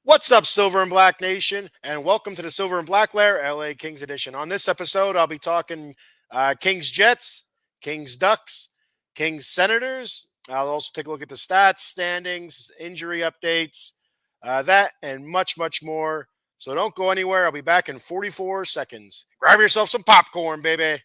What's up, Silver and Black Nation, and welcome to the Silver and Black Lair LA Kings edition. On this episode, I'll be talking Kings Jets, Kings Ducks, Kings Senators. I'll also take a look at the stats, standings, injury updates, that, and much, much more. So don't go anywhere. I'll be back in 44 seconds. Grab yourself some popcorn, baby.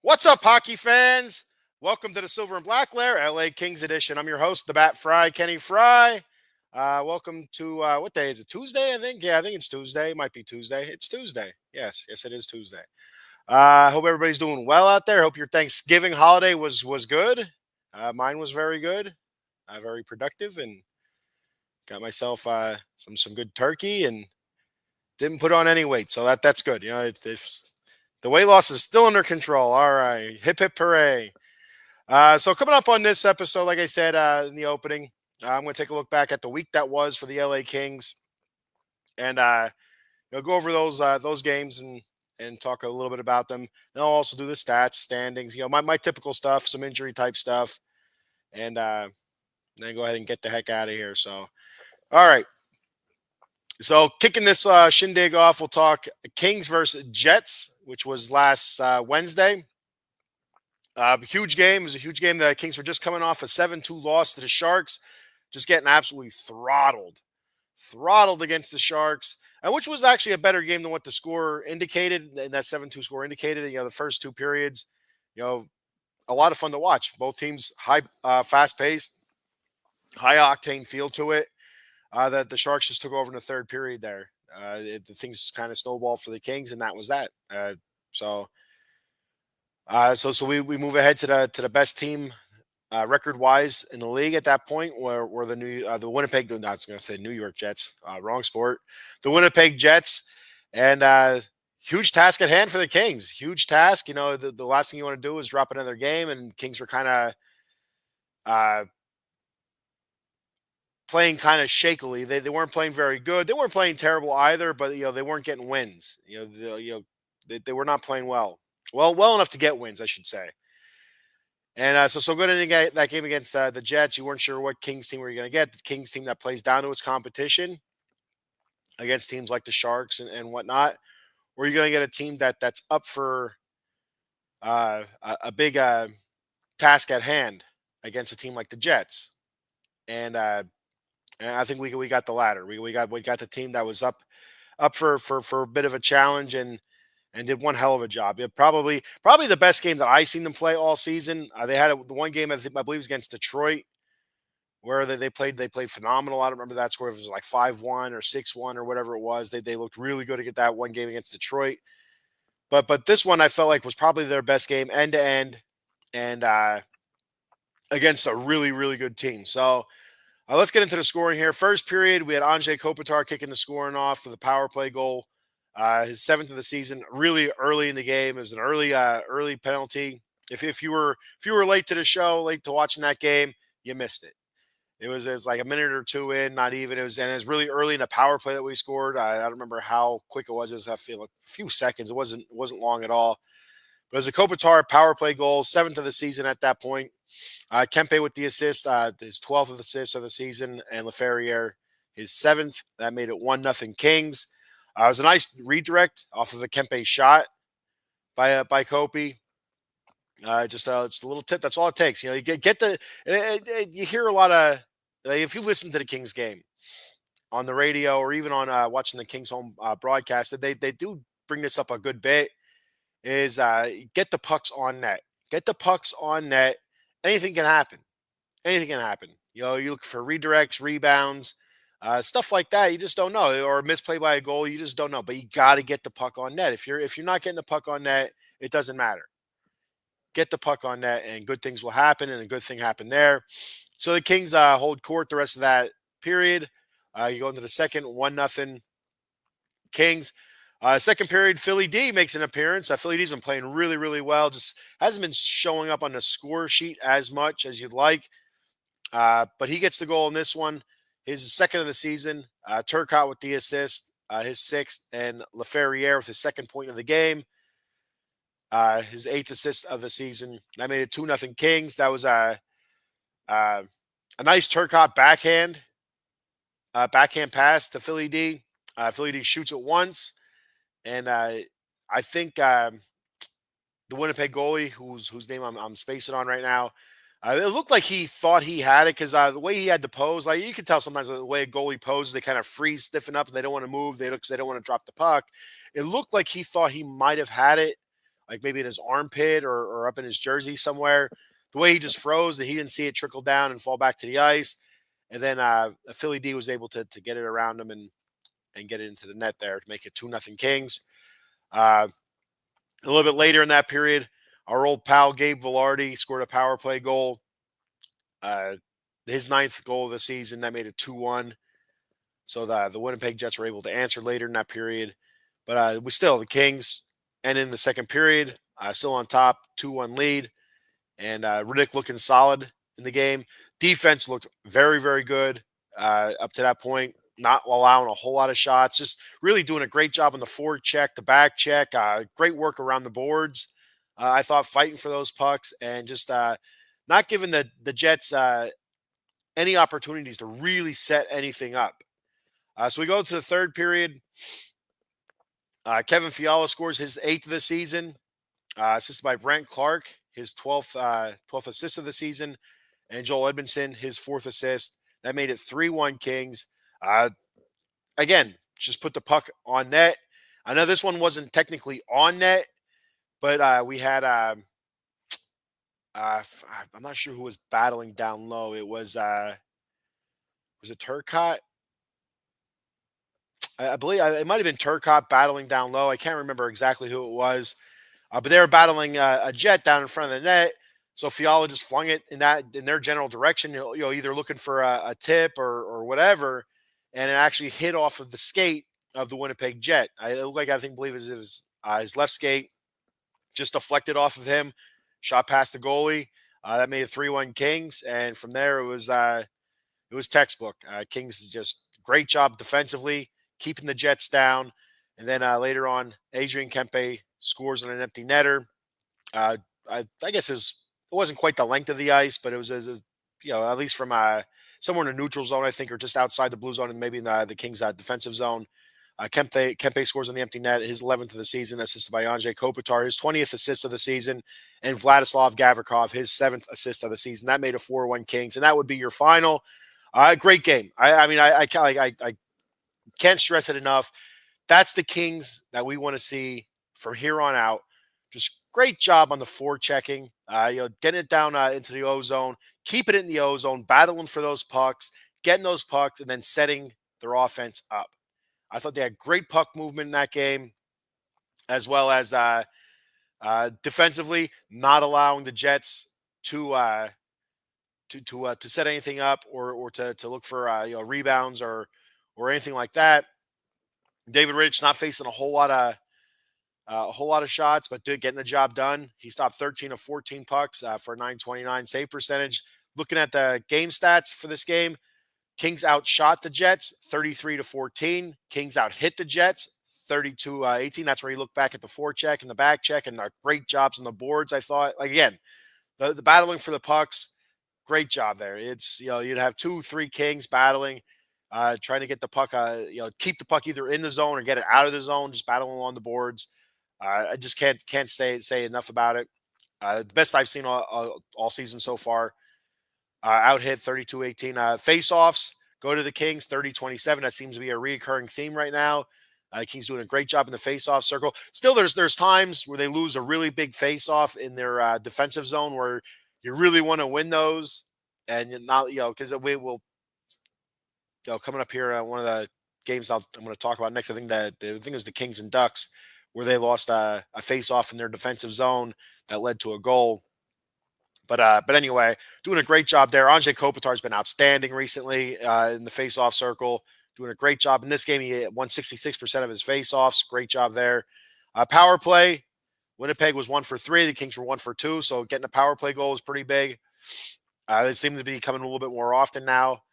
What's up, hockey fans? Welcome to the Silver and Black Lair LA Kings edition. I'm your host, the Bat Fry, Kenny Fry. Welcome to what day is it? Tuesday, I think. Yeah, I think it's Tuesday. It might be Tuesday. It's Tuesday. Yes, it is Tuesday. Hope everybody's doing well out there. Hope your Thanksgiving holiday was good. Mine was very good, very productive, and got myself some good turkey and didn't put on any weight, so that's good. If the weight loss is still under control. All right, hip hip hooray! So coming up on this episode, like I said in the opening, I'm going to take a look back at the week that was for the LA Kings, and go over those games and talk a little bit about them. Then I'll also do the stats, standings, my typical stuff, some injury type stuff, and then go ahead and get the heck out of here. So, all right. So kicking this shindig off, we'll talk Kings versus Jets, which was last Wednesday. Huge game. It was a huge game. The Kings were just coming off a 7-2 loss to the Sharks, just getting absolutely throttled against the Sharks, and which was actually a better game than what the score indicated, and that 7-2 score indicated. The first two periods, a lot of fun to watch. Both teams high, fast-paced, high-octane feel to it. That the Sharks just took over in the third period there. The things kind of snowballed for the Kings, and that was that. So we move ahead to the best team record wise in the league at that point, where the Winnipeg. No, I was going to say New York Jets. Wrong sport. The Winnipeg Jets, and huge task at hand for the Kings. Huge task. The last thing you want to do is drop another game, and Kings were kind of playing kind of shakily. They weren't playing very good. They weren't playing terrible either, but they weren't getting wins. They were not playing well. Well enough to get wins, I should say. And so good into that game against the Jets. You weren't sure what Kings team were you going to get. The Kings team that plays down to its competition against teams like the Sharks and whatnot. Or are you going to get a team that's up for a big task at hand against a team like the Jets? And I think we got the latter. We got the team that was up for a bit of a challenge and did one hell of a job. Probably the best game that I seen them play all season. They had the one game I believe was against Detroit, where they played phenomenal. I don't remember that score. If it was like 5-1 or 6-1 or whatever it was. They looked really good to get that one game against Detroit. But this one I felt like was probably their best game end to end, and against a really really good team. So. Let's get into the scoring here. First period, we had Anze Kopitar kicking the scoring off for the power play goal, his seventh of the season. Really early in the game, it was an early penalty. If you were late to the show, late to watching that game, you missed it. It was like a minute or two in, not even. It was really early in the power play that we scored. I don't remember how quick it was. It was I feel like a few seconds. It wasn't long at all. But it was a Kopitar power play goal, seventh of the season at that point. Kempe with the assist, his 12th assist of the season, and LaFerriere his seventh. That made it 1-0 Kings. It was a nice redirect off of a Kempe shot by Kopi. Just a little tip. That's all it takes. You get the. You hear a lot of if you listen to the Kings game on the radio or even on watching the Kings home broadcast, they do bring this up a good bit. Is get the pucks on net. Get the pucks on net. Anything can happen. Anything can happen. You look for redirects, rebounds. Stuff like that, you just don't know, or a misplay by a goal, you just don't know. But you got to get the puck on net. If you're not getting the puck on net, it doesn't matter. Get the puck on net, and good things will happen. And a good thing happened there. So the Kings hold court the rest of that period. You go into the second, 1-0 Kings. Second period, Philly D makes an appearance. Philly D's been playing really, really well. Just hasn't been showing up on the score sheet as much as you'd like. But he gets the goal in this one. His second of the season. Turcotte with the assist, his sixth, and Laferriere with his second point of the game. His eighth assist of the season. That made it 2-0 Kings. That was a nice Turcotte backhand pass to Philly D. Philly D shoots it once, and I think the Winnipeg goalie, whose name I'm spacing on right now, it looked like he thought he had it because the way he had to pose, like you can tell sometimes the way a goalie poses, they kind of freeze, stiffen up, and they don't want to move. They don't want to drop the puck. It looked like he thought he might have had it, like maybe in his armpit or up in his jersey somewhere. The way he just froze, that he didn't see it trickle down and fall back to the ice, and then Philly D was able to get it around him and get it into the net there to make it 2-0 Kings. Uh, a little bit later in that period, our old pal Gabe Velarde scored a power play goal. Uh, his ninth goal of the season. That made it 2-1. So the Winnipeg Jets were able to answer later in that period. But the Kings end in the second period, still on top, 2-1 lead. And Riddick looking solid in the game. Defense looked very, very good up to that point, not allowing a whole lot of shots, just really doing a great job on the forward check, the back check, great work around the boards. I thought fighting for those pucks and just not giving the Jets any opportunities to really set anything up. So we go to the third period. Kevin Fiala scores his eighth of the season, assisted by Brent Clark, his 12th assist of the season, and Joel Edmondson, his fourth assist. That made it 3-1 Kings. Again, just put the puck on net. I know this one wasn't technically on net, but we had I'm not sure who was battling down low. It was it Turcotte? I believe it might have been Turcotte battling down low. I can't remember exactly who it was, but they were battling a jet down in front of the net. So Fiala just flung it in their general direction. Either looking for a tip or whatever, and it actually hit off of the skate of the Winnipeg Jet. It looked like I believe it was his left skate, just deflected off of him, shot past the goalie. That made it 3-1 Kings, and from there it was textbook. Kings just great job defensively, keeping the Jets down, and then later on, Adrian Kempe scores on an empty netter. I guess it wasn't quite the length of the ice, but it was at least from somewhere in the neutral zone, I think, or just outside the blue zone, and maybe in the Kings' defensive zone. Kempe scores on the empty net, his 11th of the season, assisted by Andrei Kopitar, his 20th assist of the season, and Vladislav Gavrikov, his 7th assist of the season. That made a 4-1 Kings, and that would be your final. Great game. I can't stress it enough. That's the Kings that we want to see from here on out. Just great job on the forechecking, getting it down into the O zone, keeping it in the O zone, battling for those pucks, getting those pucks, and then setting their offense up. I thought they had great puck movement in that game, as well as defensively, not allowing the Jets to set anything up or to look for rebounds or anything like that. David Rittich not facing a whole lot of shots, but getting the job done. He stopped 13 of 14 pucks for a 929 save percentage. Looking at the game stats for this game, Kings outshot the Jets 33-14. Kings out hit the Jets 32-18. That's where you look back at the forecheck and the back check and great jobs on the boards. I thought, again, the battling for the pucks, great job there. It's you'd have 2-3 Kings battling, trying to get the puck, keep the puck either in the zone or get it out of the zone, just battling along the boards. I just can't say enough about it. The best I've seen all season so far. Out hit 32-18. Face-offs go to the Kings 30-27. That seems to be a recurring theme right now. Kings doing a great job in the face-off circle. Still, there's times where they lose a really big face-off in their defensive zone where you really want to win those, and not because we will coming up here, one of the games I'm going to talk about next. I think that the thing is the Kings and Ducks, where they lost a face off in their defensive zone that led to a goal. But anyway, doing a great job there. Anze Kopitar's been outstanding recently in the face-off circle, doing a great job in this game. He won 66% of his face-offs. Great job there. Power play, Winnipeg was 1 for 3. The Kings were 1 for 2. So getting a power play goal is pretty big. They seem to be coming a little bit more often now.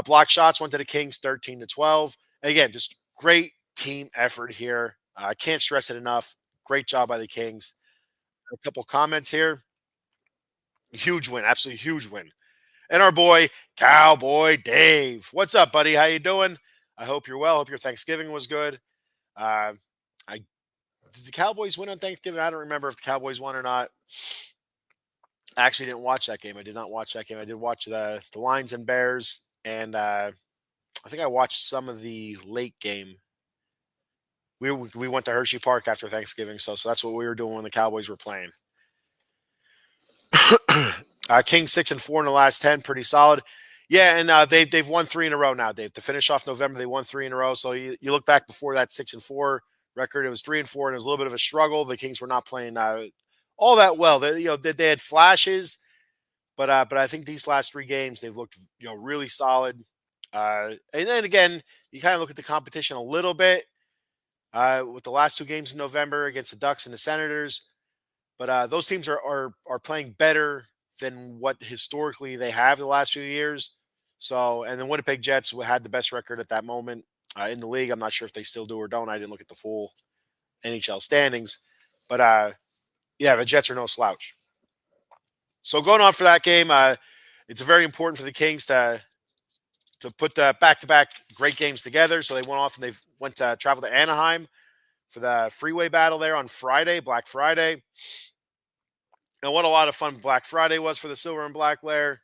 Block shots went to the Kings 13-12. Again, just great team effort here. I can't stress it enough. Great job by the Kings. A couple comments here. Huge win, absolutely huge win. And our boy Cowboy Dave, what's up, buddy? How you doing? I hope you're well. Hope your Thanksgiving was good. Uh, I Did the Cowboys win on Thanksgiving? I don't remember if the Cowboys won or not. I actually didn't watch that game. I did not watch that game. I did watch the Lions and Bears, and I think I watched some of the late game. We went to Hershey Park after Thanksgiving, so that's what we were doing when the Cowboys were playing. Kings 6-4 in the last 10, pretty solid. Yeah, and they've won 3 in a row now, Dave. To finish off November, they won 3 in a row. So you look back before that 6-4 record, it was 3-4, and it was a little bit of a struggle. The Kings were not playing all that well. They had flashes, but I think these last 3 games they've looked really solid. And then again, you kind of look at the competition a little bit with the last 2 games in November against the Ducks and the Senators. But those teams are playing better than what historically they have the last few years. So, and the Winnipeg Jets had the best record at that moment in the league. I'm not sure if they still do or don't. I didn't look at the full NHL standings, but yeah, the Jets are no slouch. So going on for that game, it's very important for the Kings to put the back-to-back great games together. So they went off and they went to travel to Anaheim for the freeway battle there on Friday, Black Friday. And what a lot of fun Black Friday was for the Silver and Black Lair.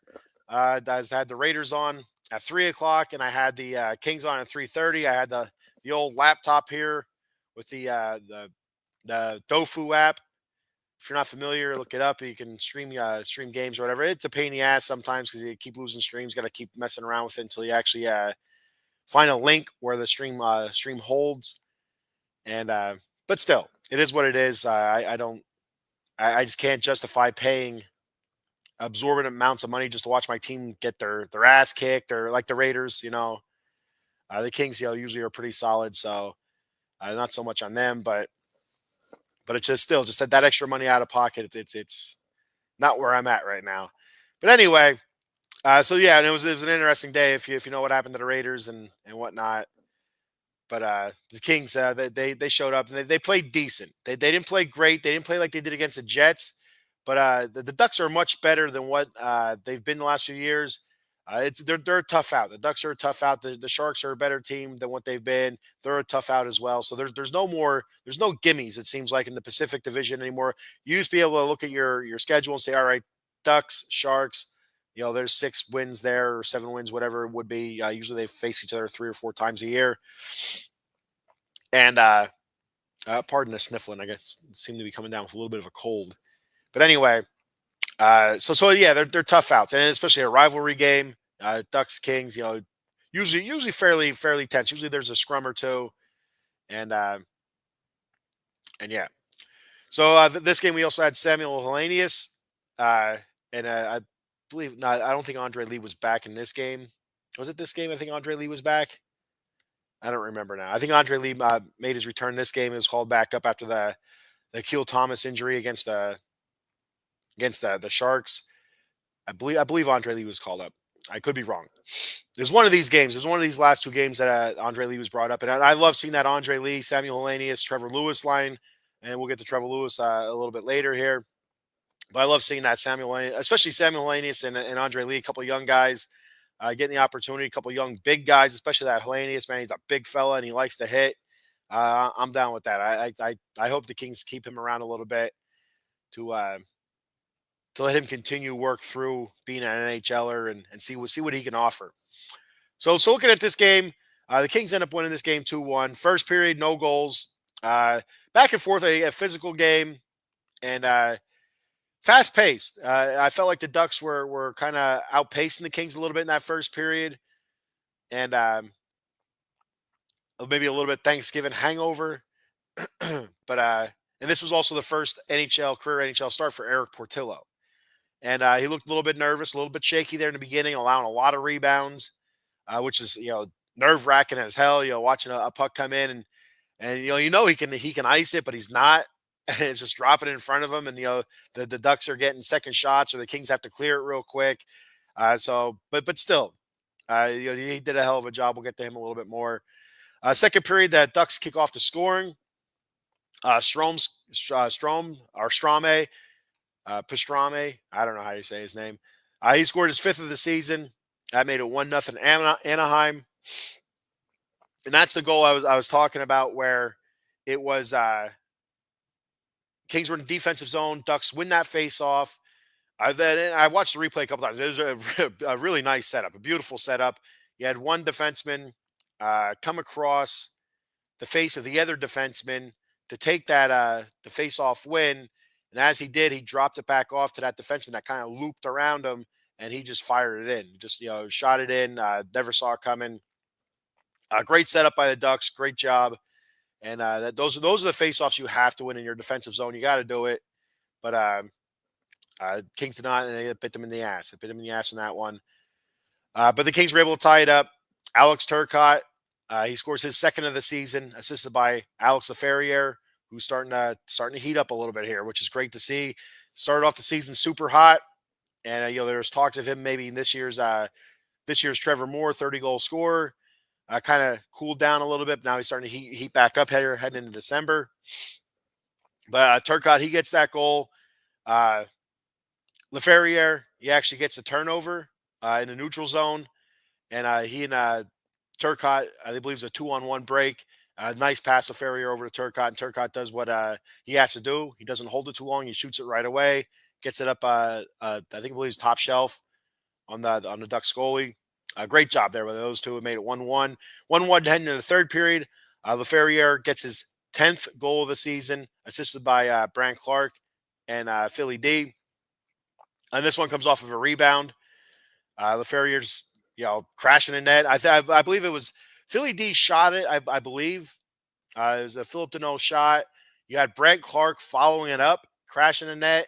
I had the Raiders on at 3 o'clock, and I had the Kings on at 3:30. I had the old laptop here with the Dofu app. If you're not familiar, look it up. You can stream games or whatever. It's a pain in the ass sometimes because you keep losing streams. Got to keep messing around with it until you actually find a link where the stream holds. And but still, it is what it is. I just can't justify paying absorbent amounts of money just to watch my team get their ass kicked, or like the Raiders. The Kings, usually are pretty solid, so not so much on them, but it's just still just that extra money out of pocket. It's not where I'm at right now. But anyway, so yeah, and it was an interesting day if you know what happened to the Raiders and whatnot. But the Kings, they showed up and they played decent. They didn't play great. They didn't play like they did against the Jets. But the Ducks are much better than what they've been the last few years. They're a tough out. The Ducks are a tough out. The Sharks are a better team than what they've been. They're a tough out as well. So there's no gimmies. It seems like in the Pacific Division anymore. You used to be able to look at your schedule and say, all right, Ducks, Sharks. There's 6 wins there or 7 wins, whatever it would be. Usually they face each other 3 or 4 times a year. And pardon the sniffling. I guess seem to be coming down with a little bit of a cold. But anyway, so yeah, they're tough outs, and especially a rivalry game. Ducks Kings, usually fairly tense. Usually there's a scrum or two, and yeah. So this game we also had Samuel Hellenius, and I believe not. I don't think Andre Lee was back in this game. Was it this game? I think Andre Lee was back. I don't remember now. I think Andre Lee made his return this game. He was called back up after the Keel Thomas injury against the Sharks. I believe Andre Lee was called up. I could be wrong. There's one of these games. There's one of these last 2 games that Andre Lee was brought up, and I love seeing that Andre Lee, Samuel Hellenius, Trevor Lewis line, and we'll get to Trevor Lewis a little bit later here. But I love seeing that especially Samuel Hellenius and Andre Lee, a couple of young guys getting the opportunity, a couple of young big guys, especially that Hellenius, man. He's a big fella and he likes to hit. I'm down with that. I hope the Kings keep him around a little bit to let him continue work through being an NHLer and see what he can offer. So looking at this game, the Kings end up winning this game 2-1. First period, no goals. Back and forth, a physical game, and fast paced. I felt like the Ducks were kind of outpacing the Kings a little bit in that first period. and maybe a little bit Thanksgiving hangover. but and this was also the first career NHL start for Erik Portillo, and he looked a little bit nervous, a little bit shaky there in the beginning, allowing a lot of rebounds, which is nerve wracking as hell. Watching a puck come in and he can ice it, but he's not. It's just dropping it in front of him, and the Ducks are getting second shots, or the Kings have to clear it real quick. But still, he did a hell of a job. We'll get to him a little bit more. Second period, the Ducks kick off the scoring. Strom or Strame, Pastrame. I don't know how you say his name. He scored his fifth of the season. That made it 1-0 Anaheim, and that's the goal I was talking about, where it was Kings were in the defensive zone. Ducks win that face off. Then I watched the replay a couple times. It was a really nice setup, a beautiful setup. You had one defenseman come across the face of the other defenseman to take that the face-off win. And as he did, he dropped it back off to that defenseman that kind of looped around him, and he just fired it in. Just shot it in. Never saw it coming. Great setup by the Ducks. Great job. And those are the face-offs you have to win in your defensive zone. You got to do it. But Kings did not, and they bit them in the ass. It bit them in the ass in that one. But the Kings were able to tie it up. Alex Turcotte, he scores his second of the season, assisted by Alex Laferriere, who's starting to heat up a little bit here, which is great to see. Started off the season super hot, and there's talks of him maybe in this year's Trevor Moore 30-goal scorer. Kind of cooled down a little bit. Now he's starting to heat back up here heading into December. But Turcotte, he gets that goal. Laferriere, he actually gets a turnover in the neutral zone, and he and Turcotte, I believe, it's a 2-on-1 break. Nice pass of Ferrier over to Turcotte, and Turcotte does what he has to do. He doesn't hold it too long. He shoots it right away, gets it up. I believe it's top shelf on the Ducks goalie. Great job there with those two. It made it 1-1. 1-1 heading into the third period. Laferriere gets his 10th goal of the season, assisted by Brant Clark and Philly D. And this one comes off of a rebound. Laferriere's crashing the net. I believe it was Philly D shot it. I believe it was a Philip Deneau shot. You had Brant Clark following it up, crashing the net.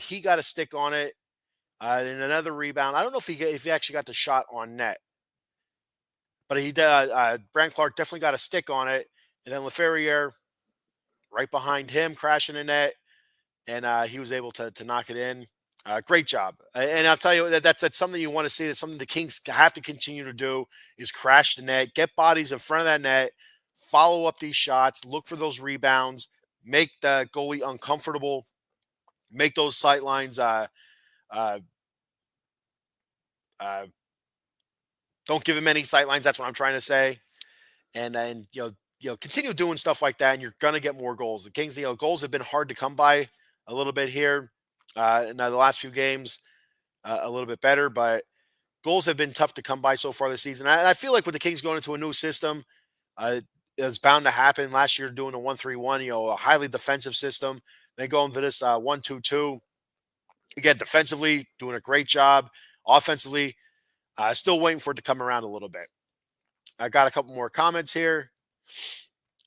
He got a stick on it. And another rebound. I don't know if he actually got the shot on net, but he did. Brant Clark definitely got a stick on it, and then Laferriere right behind him, crashing the net, and he was able to knock it in. Great job, and I'll tell you that's something you want to see. That's something the Kings have to continue to do, is crash the net, get bodies in front of that net, follow up these shots, look for those rebounds, make the goalie uncomfortable, make those sight lines. Don't give him any sight lines. That's what I'm trying to say, and continue doing stuff like that, and you're gonna get more goals. The Kings, goals have been hard to come by a little bit here. Now the last few games, a little bit better, but goals have been tough to come by so far this season. I feel like with the Kings going into a new system, it's bound to happen. Last year doing a 1-3-1, a highly defensive system. They go into this 1-2-2. Again, defensively doing a great job. Offensively, still waiting for it to come around a little bit. I got a couple more comments here.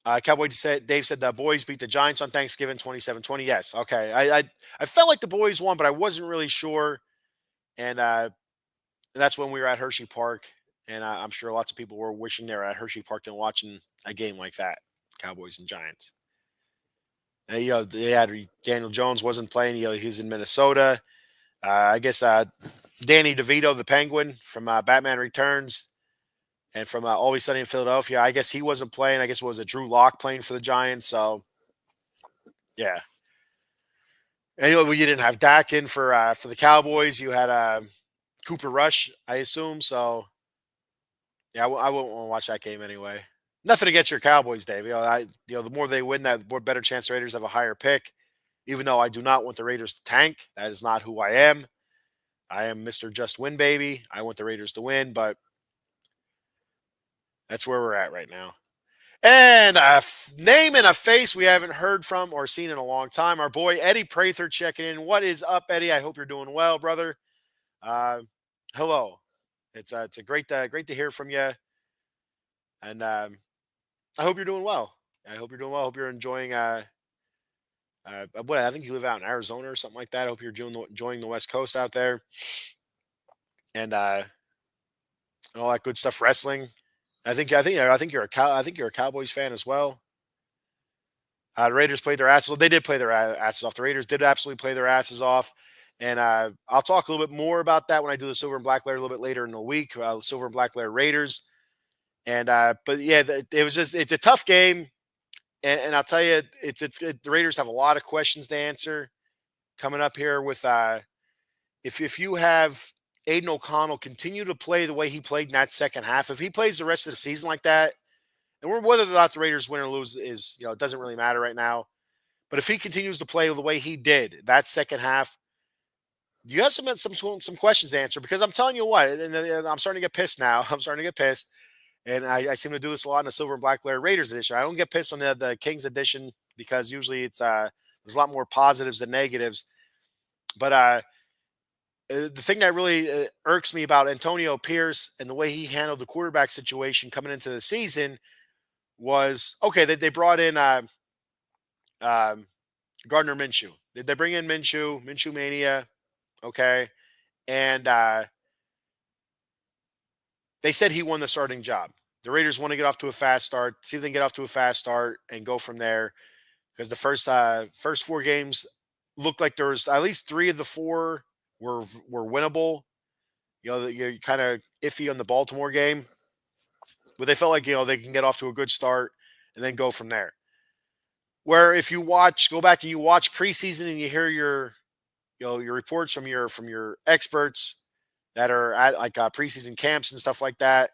Dave said the boys beat the Giants on Thanksgiving 27-20. Yes. Okay. I felt like the boys won, but I wasn't really sure. And that's when we were at Hershey Park. And I'm sure lots of people were wishing they were at Hershey Park and watching a game like that, Cowboys and Giants. And, they had Daniel Jones wasn't playing. He's in Minnesota. I guess Danny DeVito, the Penguin from Batman Returns, and from Always Sunny in Philadelphia, I guess he wasn't playing. I guess it was a Drew Lock playing for the Giants. So, yeah. And you didn't have Dak in for the Cowboys. You had Cooper Rush, I assume. So, yeah, I won't want to watch that game anyway. Nothing against your Cowboys, Dave. The more they win, that more better chance the Raiders have a higher pick. Even though I do not want the Raiders to tank, that is not who I am. I am Mr. Just Win Baby. I want the Raiders to win, but that's where we're at right now. And a name and a face we haven't heard from or seen in a long time. Our boy Eddie Prather checking in. What is up, Eddie? I hope you're doing well, brother. Hello. It's a great to hear from you, and I hope you're doing well. I hope you're doing well. I hope you're enjoying. What I think you live out in Arizona or something like that. I hope you're enjoying the West Coast out there, and all that good stuff. Wrestling. I think you're I think you're a Cowboys fan as well. The Raiders played their asses. They did play their asses off. The Raiders did absolutely play their asses off, and I'll talk a little bit more about that when I do the Silver and Black Layer a little bit later in the week. Silver and Black Layer Raiders, and but yeah, it was just it's a tough game, and I'll tell you, the Raiders have a lot of questions to answer coming up here with if you have Aiden O'Connell continue to play the way he played in that second half, if he plays the rest of the season like that, and whether or not the Raiders win or lose is it doesn't really matter right now. But if he continues to play the way he did that second half, you have some questions to answer because I'm telling you what, and I'm starting to get pissed now. I'm starting to get pissed, and I seem to do this a lot in the Silver and Black Layer Raiders edition. I don't get pissed on the Kings edition because usually it's there's a lot more positives than negatives. But the thing that really irks me about Antonio Pierce and the way he handled the quarterback situation coming into the season was okay. They brought in um, Gardner Minshew. They bring in Minshew Mania, okay, and they said he won the starting job. The Raiders want to get off to a fast start, see if they can get off to a fast start and go from there. Because the first four games looked like there was at least three of the four were winnable. You're kind of iffy on the Baltimore game, but they felt like they can get off to a good start and then go from there. Where if you go back and you watch preseason and you hear your reports from your experts that are at like preseason camps and stuff like that,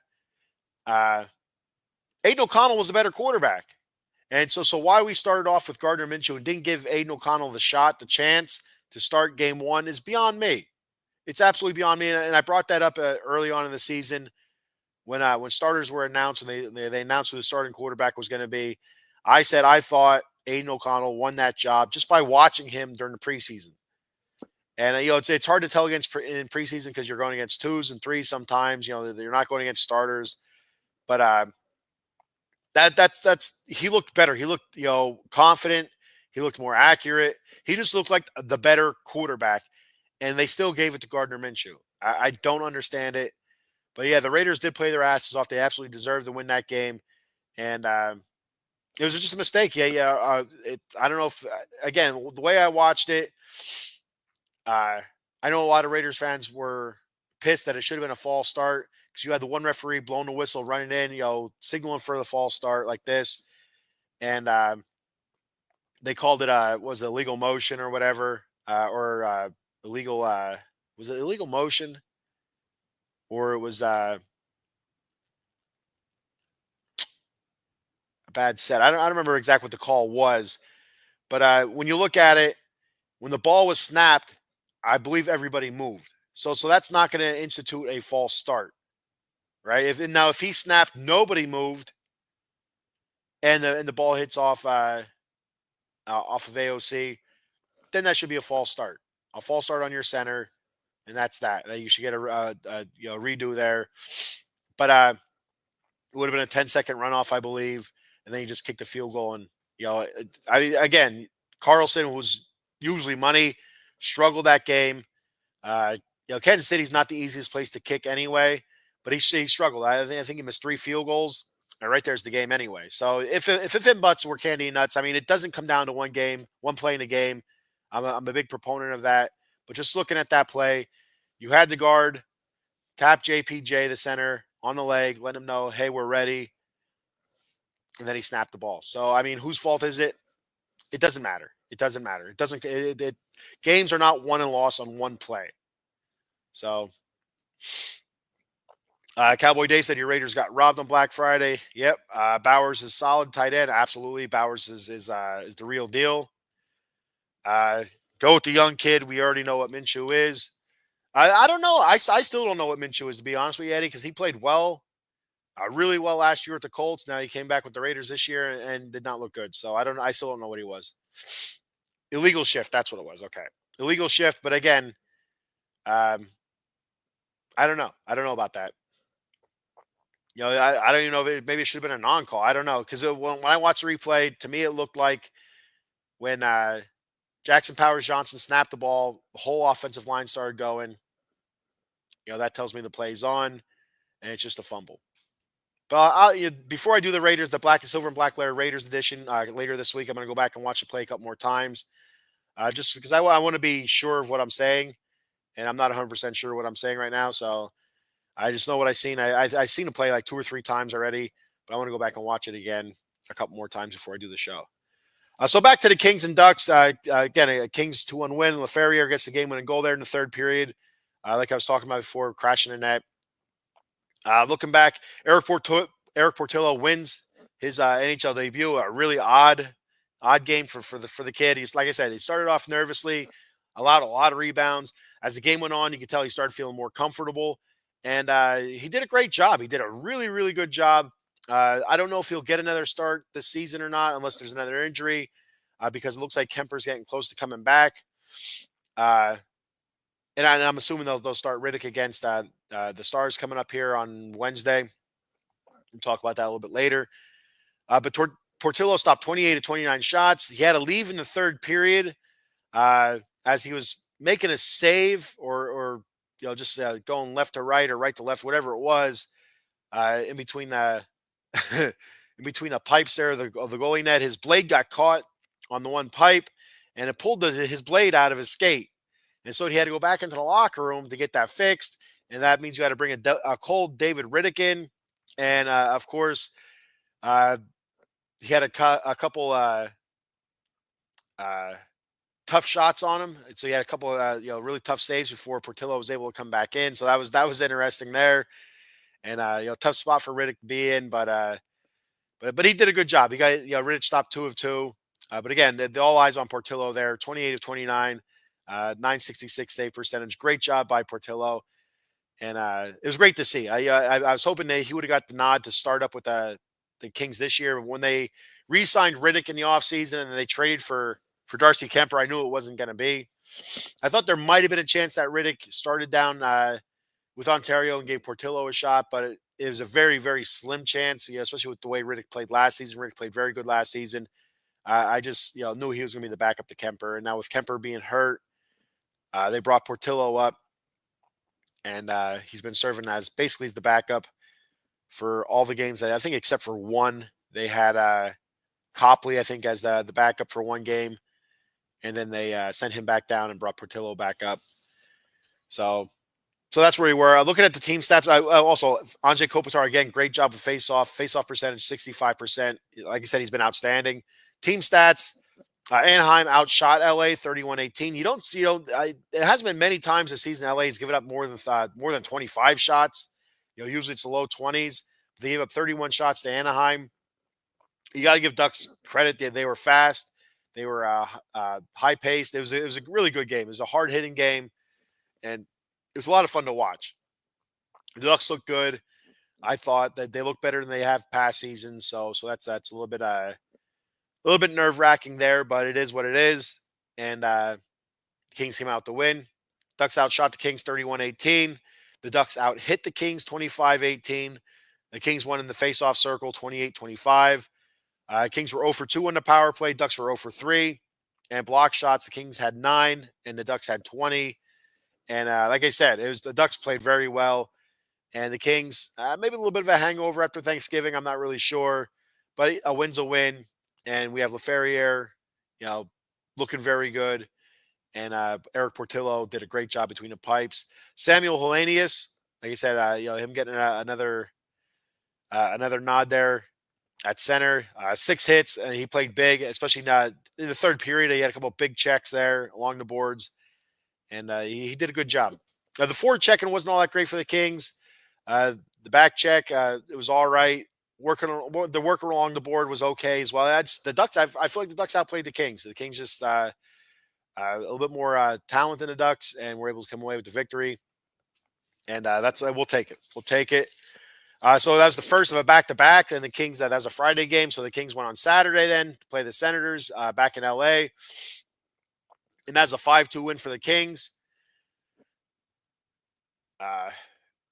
uh, Aiden O'Connell was a better quarterback. And so why we started off with Gardner Minshew and didn't give Aiden O'Connell the chance to start game one is beyond me. It's absolutely beyond me. And I brought that up early on in the season when starters were announced and they announced who the starting quarterback was going to be. I said I thought Aiden O'Connell won that job just by watching him during the preseason. And it's hard to tell in preseason because you're going against twos and threes sometimes. You're not going against starters, but that's he looked better. He looked confident. He looked more accurate. He just looked like the better quarterback, and they still gave it to Gardner Minshew. I don't understand it, but yeah, the Raiders did play their asses off. They absolutely deserved to win that game, and it was just a mistake. I don't know if again the way I watched it. Uh, I know a lot of Raiders fans were pissed that it should have been a false start because you had the one referee blowing the whistle, running in, signaling for the false start like this, and they called it was it illegal motion or whatever, or illegal was it illegal motion or it was a bad set. I don't remember exactly what the call was, but when you look at it, when the ball was snapped, I believe everybody moved. So that's not going to institute a false start, right? If he snapped, nobody moved, and the ball hits off of AOC, then that should be a false start on your center, and that's that. You should get a redo there, but it would have been a 10-second runoff, I believe, and then you just kick the field goal, and again, Carlson was usually money, struggled that game. Kansas City's not the easiest place to kick anyway, but he struggled. I think he missed 3 field goals. And right there's the game anyway. So if it butts were candy and nuts, I mean, it doesn't come down to one game, one play in a game. I'm a big proponent of that. But just looking at that play, you had the guard tap JPJ, the center, on the leg, let him know, hey, we're ready. And then he snapped the ball. So, I mean, whose fault is it? It doesn't matter. It doesn't matter. It doesn't. Games are not won and lost on one play. So, Cowboy Dave said your Raiders got robbed on Black Friday. Yep. Bowers is solid tight end. Absolutely. Bowers is the real deal. Go with the young kid. We already know what Minshew is. I don't know. I still don't know what Minshew is, to be honest with you, Eddie, because he played well, really well last year at the Colts. Now he came back with the Raiders this year and did not look good. So I still don't know what he was. Illegal shift. That's what it was. Okay. Illegal shift. But again, I don't know. I don't know about that. I don't even know if maybe it should have been a non-call. I don't know because when I watched the replay, to me it looked like when Jackson Powers Johnson snapped the ball, the whole offensive line started going. That tells me the play's on, and it's just a fumble. But before I do the Raiders, the Black and Silver and Black Lair Raiders edition later this week, I'm going to go back and watch the play a couple more times, just because I want to be sure of what I'm saying, and I'm not 100% sure what I'm saying right now. So I just know what I've seen. I've seen the play like 2 or 3 times already, but I want to go back and watch it again a couple more times before I do the show. So back to the Kings and Ducks. Again, a Kings 2-1 win. LaFerriere gets the game-winning goal there in the third period. Like I was talking about before, crashing the net. Looking back, Erik Portillo wins his NHL debut. A really odd game for the kid. He's, like I said, he started off nervously, allowed a lot of rebounds. As the game went on, you could tell he started feeling more comfortable, and he did a great job. He did a really, really good job. I don't know if he'll get another start this season or not, unless there's another injury, because it looks like Kemper's getting close to coming back. Uh, and I'm assuming they'll start Riddick against the Stars coming up here on Wednesday. We'll talk about that a little bit later. But Portillo stopped 28 to 29 shots. He had to leave in the third period as he was making a save or just going left to right or right to left, whatever it was, in between the in between the pipes there of the goalie net. His blade got caught on the one pipe, and it pulled his blade out of his skate. And so he had to go back into the locker room to get that fixed. And that means you had to bring a cold David Riddick in. And of course, uh, he had a couple uh, tough shots on him. So he had a couple really tough saves before Portillo was able to come back in. So that was interesting there. And tough spot for Riddick to be in, but he did a good job. He got Riddick stopped 2 of 2. But again, the all eyes on Portillo there, 28 of 29. 966 save percentage. Great job by Portillo. And it was great to see. I was hoping that he would have got the nod to start up with the Kings this year. But when they re-signed Riddick in the offseason and then they traded for Darcy Kemper, I knew it wasn't going to be. I thought there might have been a chance that Riddick started down with Ontario and gave Portillo a shot, but it was a very, very slim chance, especially with the way Riddick played last season. Riddick played very good last season. I just knew he was going to be the backup to Kemper. And now with Kemper being hurt, they brought Portillo up, and he's been serving as basically the backup for all the games that I think, except for one. They had Copley, I think, as the backup for one game, and then they sent him back down and brought Portillo back up. So that's where we were. Looking at the team stats, also Anze Kopitar, again, great job with face-off percentage, 65%. Like I said, he's been outstanding. Team stats. Anaheim outshot LA 31-18. It hasn't been many times this season LA has given up more than 25 shots. Usually it's the low 20s. They gave up 31 shots to Anaheim. You got to give Ducks credit. They were fast. They were high paced. It was a really good game. It was a hard hitting game, and it was a lot of fun to watch. The Ducks look good. I thought that they look better than they have past seasons. So that's a little bit nerve-wracking there, but it is what it is. And the Kings came out to win. Ducks outshot the Kings 31-18. The Ducks out-hit the Kings 25-18. The Kings won in the face-off circle 28-25. Kings were 0 for 2 on the power play. Ducks were 0 for 3. And block shots, the Kings had 9, and the Ducks had 20. And like I said, the Ducks played very well. And the Kings, maybe a little bit of a hangover after Thanksgiving. I'm not really sure. But a win's a win. And we have LaFerriere, looking very good. And Erik Portillo did a great job between the pipes. Samuel Hellenius, like I said, him getting another nod there at center. 6 hits, and he played big, especially in the third period. He had a couple of big checks there along the boards, and he did a good job. The forward checking wasn't all that great for the Kings. The back check, it was all right. The work along the board was okay as well. The Ducks. I feel like the Ducks outplayed the Kings. The Kings just a little bit more talent than the Ducks, and were able to come away with the victory. And we'll take it. We'll take it. So that was the first of a back-to-back, and the Kings. That was a Friday game, so the Kings went on Saturday then to play the Senators back in LA, and that's a 5-2 win for the Kings.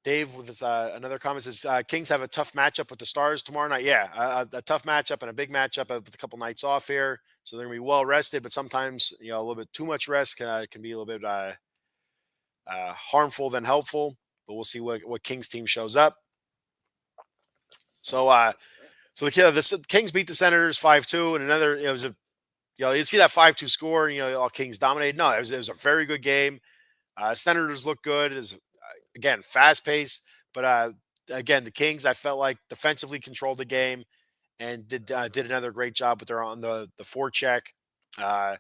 Dave with his, another comment says Kings have a tough matchup with the Stars tomorrow night. Yeah, a tough matchup and a big matchup with a couple nights off here, so they're gonna be well rested. But sometimes a little bit too much rest can be a little bit harmful than helpful. But we'll see what Kings team shows up. So the Kings beat the Senators 5-2, and another it was a you see that 5-2 score, and all Kings dominated. No, it was a very good game. Senators look good. Is again fast paced, but again the Kings I felt like defensively controlled the game and did another great job with their on the forecheck. Uh,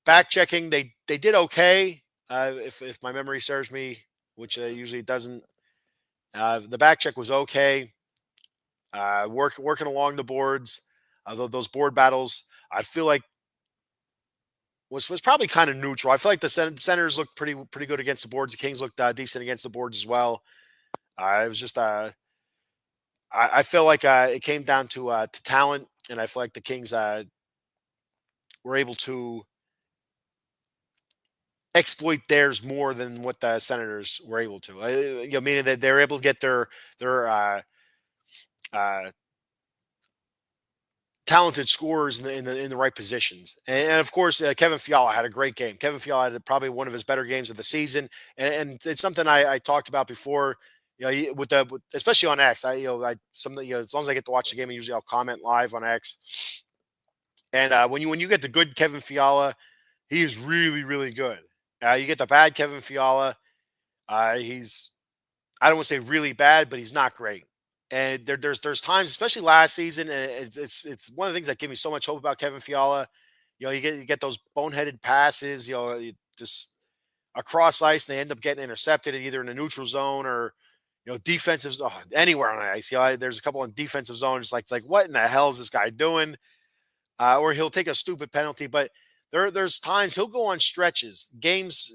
Back checking they did okay. If my memory serves me, which usually doesn't. The back check was okay. Working along the boards, those board battles, I feel like was probably kind of neutral. I feel like the Senators looked pretty good against the boards. The Kings looked decent against the boards as well. It was just I feel like it came down to talent, and I feel like the Kings were able to exploit theirs more than what the Senators were able to. Meaning that they're able to get their uh, talented scorers in the right positions. And of course, Kevin Fiala had a great game. Kevin Fiala had probably one of his better games of the season, and it's something I talked about before. Especially on X, something as long as I get to watch the game, usually I'll comment live on X. And when you get the good Kevin Fiala, he is really really good. You get the bad Kevin Fiala, he's I don't want to say really bad, but he's not great. And there's times, especially last season, and it's one of the things that give me so much hope about Kevin Fiala. You get those boneheaded passes, just across ice, and they end up getting intercepted either in a neutral zone or defensive anywhere on the ice. There's a couple in defensive zone. It's like what in the hell is this guy doing? Or he'll take a stupid penalty, but there's times he'll go on stretches, games,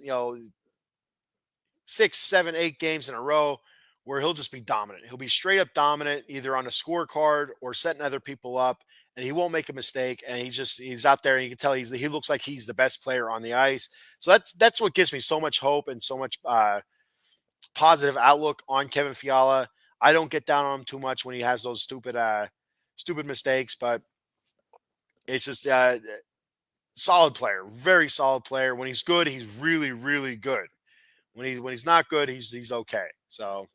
6, 7, 8 games in a row where he'll just be dominant. He'll be straight up dominant, either on a scorecard or setting other people up, and he won't make a mistake. And he's out there, and you can tell he looks like he's the best player on the ice. So that's what gives me so much hope and so much positive outlook on Kevin Fiala. I don't get down on him too much when he has those stupid mistakes, but it's just solid player, very solid player. When he's good, he's really really good. When he's not good, he's okay. So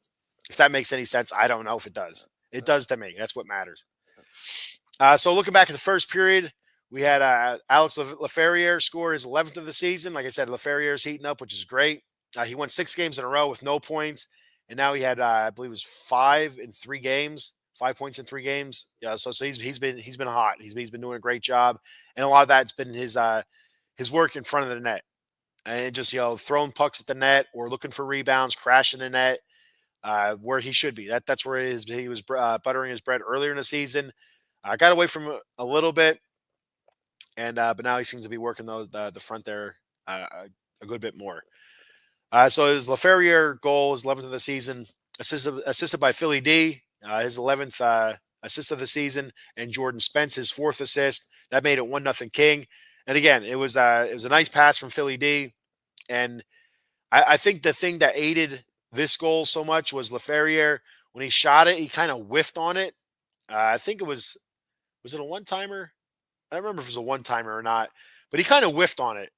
if that makes any sense, I don't know if it does. It does to me. That's what matters. So looking back at the first period, we had Alex Laferriere score his 11th of the season. Like I said, Laferriere's heating up, which is great. He won 6 games in a row with no points, and now he had I believe it was 5 points in 3 games. Yeah, so he's been hot. He's been doing a great job, and a lot of that's been his work in front of the net, and just throwing pucks at the net or looking for rebounds, crashing the net. Where he should be. That's where he was buttering his bread earlier in the season. Got away from it a little bit, and but now he seems to be working the front there a good bit more. So his Laferriere goal, his 11th of the season, assisted by Philly D, his 11th assist of the season, and Jordan Spence his 4th assist. That made it 1-0 King. And again, it was a nice pass from Philly D, and I think the thing that aided this goal so much was Laferriere. When he shot it, he kind of whiffed on it. I think was it a one timer? I don't remember if it was a one timer or not, but he kind of whiffed on it,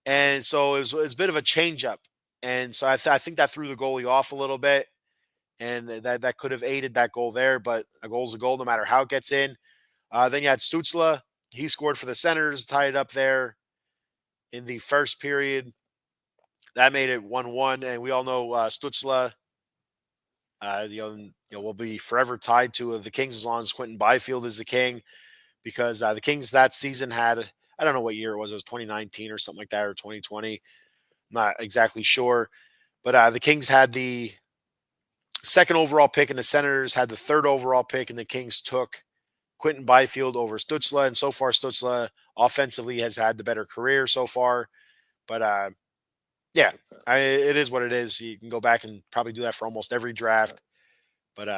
and so it was a bit of a change up, and so I think that threw the goalie off a little bit, and that could have aided that goal there. But a goal's a goal, no matter how it gets in. Then you had Stützle. He scored for the Senators, tied it up there in the first period. That made it 1-1, and we all know Stützle, will be forever tied to the Kings as long as Quentin Byfield is the King, because the Kings that season had, I don't know what year it was 2019 or something like that, or 2020. I'm not exactly sure, but the Kings had the second overall pick, and the Senators had the third overall pick, and the Kings took Quentin Byfield over Stützle, and so far Stützle offensively has had the better career so far, but yeah, it is what it is. You can go back and probably do that for almost every draft, but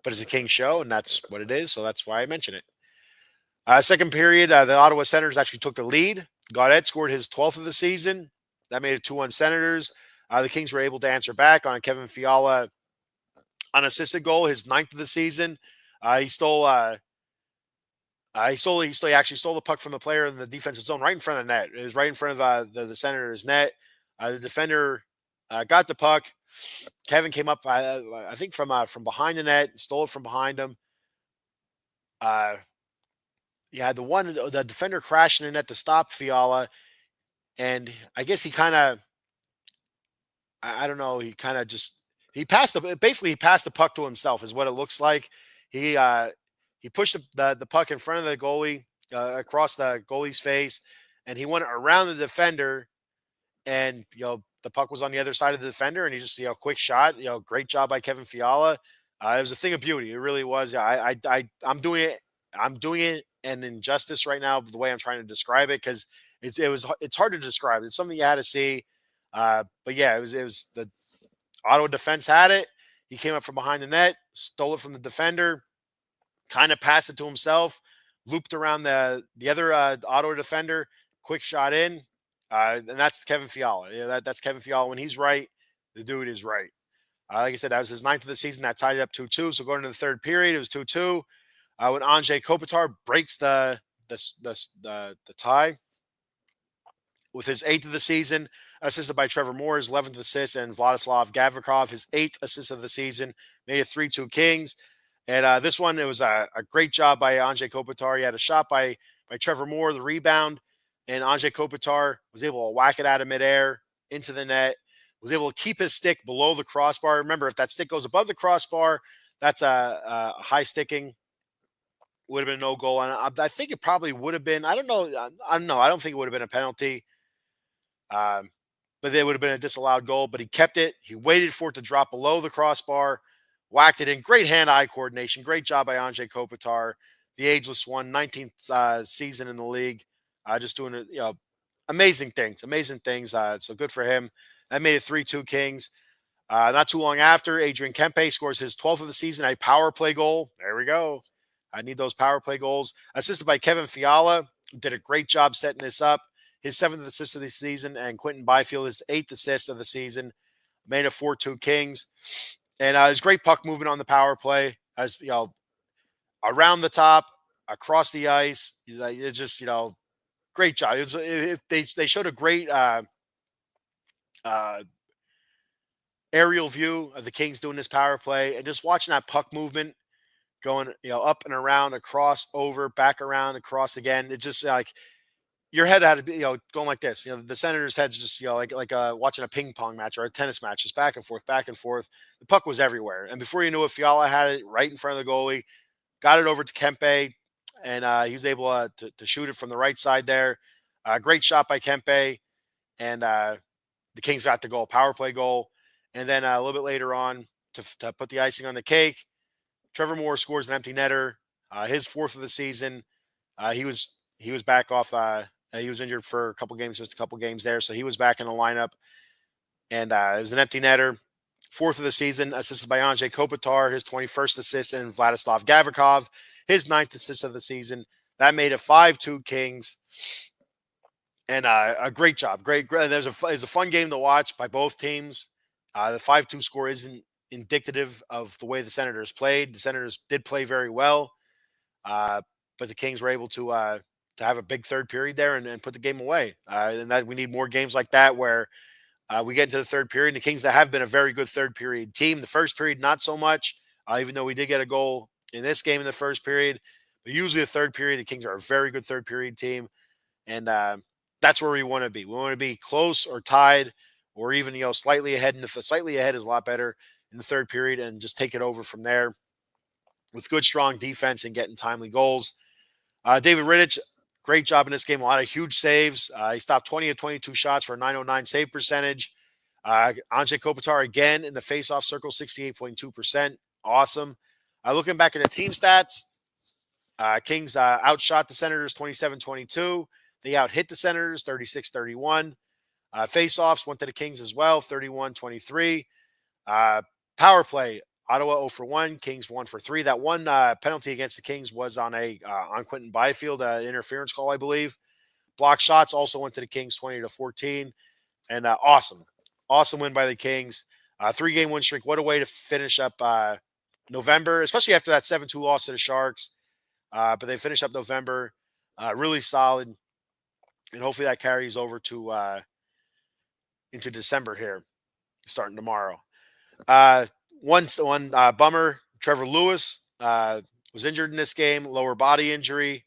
it's a King show, and that's what it is. So that's why I mention it. Second period, the Ottawa Senators actually took the lead. Gaudette scored his 12th of the season. That made it 2-1 Senators. The Kings were able to answer back on a Kevin Fiala unassisted goal, his ninth of the season. He stole. He actually stole the puck from the player in the defensive zone right in front of the net. It was right in front of the Senators' net. The defender got the puck. Kevin came up, I think, from behind the net, stole it from behind him. Uh, you had the defender crashing in the net to stop Fiala, and I guess he kind of, I don't know, he kind of just he passed the puck to himself, is what it looks like. He uh, he pushed the puck in front of the goalie, across the goalie's face, and he went around the defender, and the puck was on the other side of the defender, and he just quick shot. Great job by Kevin Fiala. It was a thing of beauty. It really was. I'm doing it. I'm doing it an injustice right now the way I'm trying to describe it, because it's hard to describe. It's something you had to see. But yeah, it was the Ottawa defense had it. He came up from behind the net, stole it from the defender, kind of passed it to himself, looped around the other Ottawa defender, quick shot in, and that's Kevin Fiala. Yeah, that's Kevin Fiala. When he's right, the dude is right. Like I said, that was his ninth of the season. That tied it up 2-2. So going into the third period, it was 2-2. When Anze Kopitar breaks the tie with his eighth of the season, assisted by Trevor Moore, his 11th assist, and Vladislav Gavrikov, his eighth assist of the season, made it 3-2 Kings. And this one, it was a great job by Anze Kopitar. He had a shot by Trevor Moore, the rebound, and Anze Kopitar was able to whack it out of midair into the net, was able to keep his stick below the crossbar. Remember, if that stick goes above the crossbar, that's a high sticking, would have been no goal. And I think it probably would have been, I don't know. I don't know. I don't think it would have been a penalty. Um, but it would have been a disallowed goal. But he kept it. He waited for it to drop below the crossbar, whacked it in. Great hand-eye coordination. Great job by Anze Kopitar, the ageless one, 19th season in the league. Just doing it, amazing things. Amazing things. So good for him. That made it 3-2 Kings. Not too long after, Adrian Kempe scores his 12th of the season, a power play goal. There we go. I need those power play goals. Assisted by Kevin Fiala, who did a great job setting this up. His 7th assist of the season, and Quentin Byfield, his 8th assist of the season, made it 4-2 Kings. And it was great puck movement on the power play. As around the top, across the ice. It's just great job. They showed a great uh, aerial view of the Kings doing this power play, and just watching that puck movement going up and around, across, over, back around, across again. It just like your head had to be going like this. The Senators' heads just like watching a ping pong match or a tennis match, just back and forth, back and forth. The puck was everywhere, and before you knew it, Fiala had it right in front of the goalie, got it over to Kempe, and he was able to shoot it from the right side there. Great shot by Kempe, and the Kings got the goal, power play goal. And then a little bit later on, to put the icing on the cake, Trevor Moore scores an empty netter, his 4th of the season. He was back off. He was injured for a couple games, missed a couple games there, so he was back in the lineup. And it was an empty netter, 4th of the season, assisted by Anze Kopitar, his 21st assist, and Vladislav Gavrikov, his 9th assist of the season. That made it 5-2 Kings. And a great job. Great. It was a fun game to watch by both teams. The 5-2 score isn't indicative of the way the Senators played. The Senators did play very well, but the Kings were able to have a big third period there and put the game away. And that we need more games like that where we get into the third period. The Kings that have been a very good third period team. The first period, not so much, even though we did get a goal in this game in the first period. But usually the third period, the Kings are a very good third period team. And that's where we want to be. We want to be close or tied or even, slightly ahead. And if the slightly ahead is a lot better in the third period, and just take it over from there with good, strong defense and getting timely goals. David Rittich, great job in this game. A lot of huge saves. He stopped 20 of 22 shots for a 909 save percentage. Anze Kopitar again in the faceoff circle, 68.2%. Awesome. Looking back at the team stats, Kings outshot the Senators 27-22. They out-hit the Senators 36-31. Face-offs went to the Kings as well, 31-23. Power play, Ottawa 0 for 1, Kings 1 for 3. That one penalty against the Kings was on Quentin Byfield, interference call, I believe. Block shots also went to the Kings 20-14. And awesome. Awesome win by the Kings. 3-game win streak. What a way to finish up November, especially after that 7-2 loss to the Sharks. But they finish up November really solid, and hopefully that carries over to into December here, starting tomorrow. Uh, one bummer. Trevor Lewis was injured in this game, lower body injury.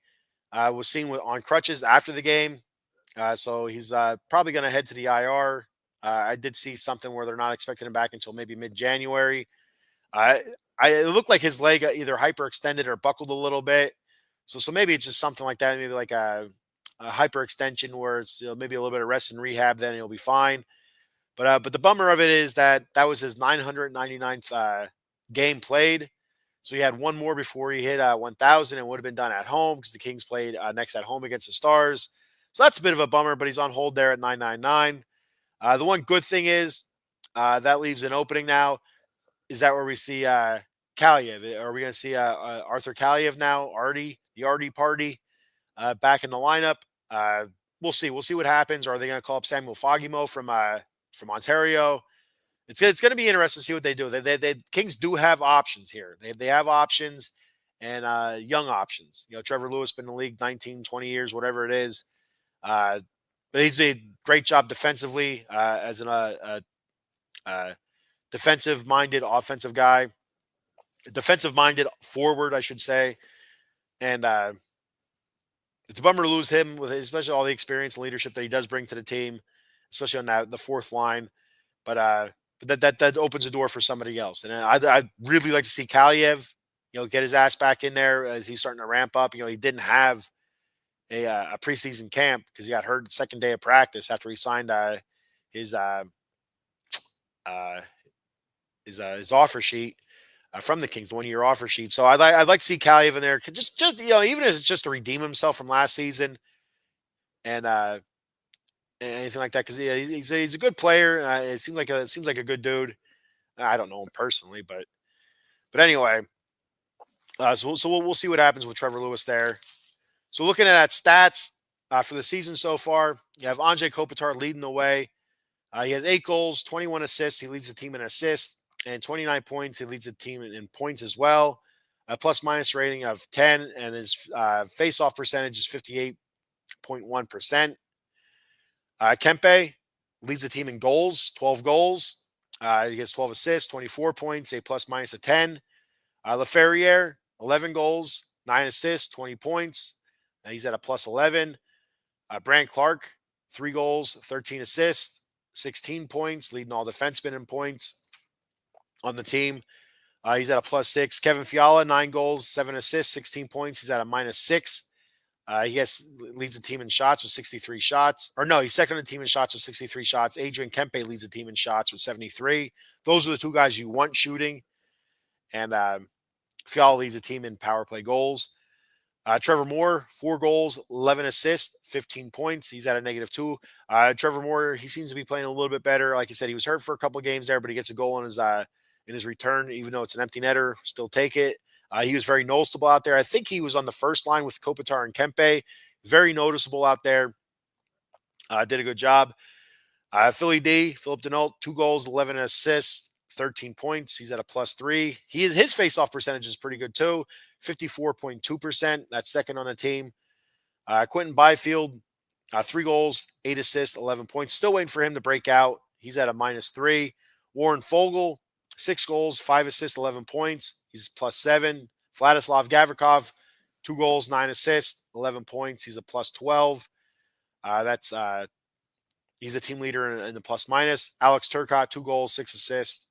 Was seen on crutches after the game, so he's probably going to head to the IR. I did see something where they're not expecting him back until maybe mid-January. I, it looked like his leg either hyperextended or buckled a little bit. So maybe it's just something like that. Maybe like a hyperextension where it's maybe a little bit of rest and rehab, then he'll be fine. But the bummer of it is that was his 999th game played. So he had one more before he hit 1,000 and would have been done at home because the Kings played next at home against the Stars. So that's a bit of a bummer, but he's on hold there at 999. The one good thing is that leaves an opening now. Is that where we see Kaliev? Are we going to see Arthur Kaliev now? The Artie party back in the lineup? We'll see. We'll see what happens. Or are they going to call up Samuel Fogimo from Ontario? It's going to be interesting to see what they do. They Kings do have options here. They have options and young options. Trevor Lewis been in the league 19, 20 years, whatever it is. But he's a great job defensively as an defensive-minded offensive guy, defensive-minded forward, I should say. And it's a bummer to lose him with especially all the experience and leadership that he does bring to the team, especially on the fourth line. But that opens the door for somebody else. And I'd really like to see Kaliev, get his ass back in there as he's starting to ramp up. He didn't have a preseason camp because he got hurt the second day of practice after he signed his offer sheet from the Kings, the 1-year offer sheet. So I'd like to see Kaliev in there, just even if it's just to redeem himself from last season and anything like that, because he's a good player. It seems like a good dude. I don't know him personally, but anyway, so we'll see what happens with Trevor Lewis there. So looking at stats for the season so far, you have Anze Kopitar leading the way. He has 8 goals, 21 assists. He leads the team in assists, and 29 points. He leads the team in points as well. A plus-minus rating of 10, and his face-off percentage is 58.1%. Kempe leads the team in goals, 12 goals. He gets 12 assists, 24 points, a plus-minus of 10. Laferriere, 11 goals, 9 assists, 20 points. He's at a plus 11. Brant Clark, 3 goals, 13 assists, 16 points, leading all defensemen in points on the team. He's at a plus 6. Kevin Fiala, 9 goals, 7 assists, 16 points. He's at a minus 6. He leads the team in shots with 63 shots. Or no, he's second on the team in shots with 63 shots. Adrian Kempe leads the team in shots with 73. Those are the two guys you want shooting. And Fiala leads the team in power play goals. Trevor Moore, 4 goals, 11 assists, 15 points. He's at a negative 2. Trevor Moore, he seems to be playing a little bit better. Like I said, he was hurt for a couple of games there, but he gets a goal in his return, even though it's an empty netter. Still take it. He was very noticeable out there. I think he was on the first line with Kopitar and Kempe. Very noticeable out there. Did a good job. Philip Denault, 2 goals, 11 assists, 13 points. He's at a plus 3. His face-off percentage is pretty good too, 54.2%. That's second on the team. Quentin Byfield, 3 goals, 8 assists, 11 points. Still waiting for him to break out. He's at a minus 3. Warren Fogle, 6 goals, 5 assists, 11 points. He's plus 7. Vladislav Gavrikov, 2 goals, 9 assists, 11 points. He's a plus 12. He's a team leader in the plus minus. Alex Turcotte, 2 goals, 6 assists,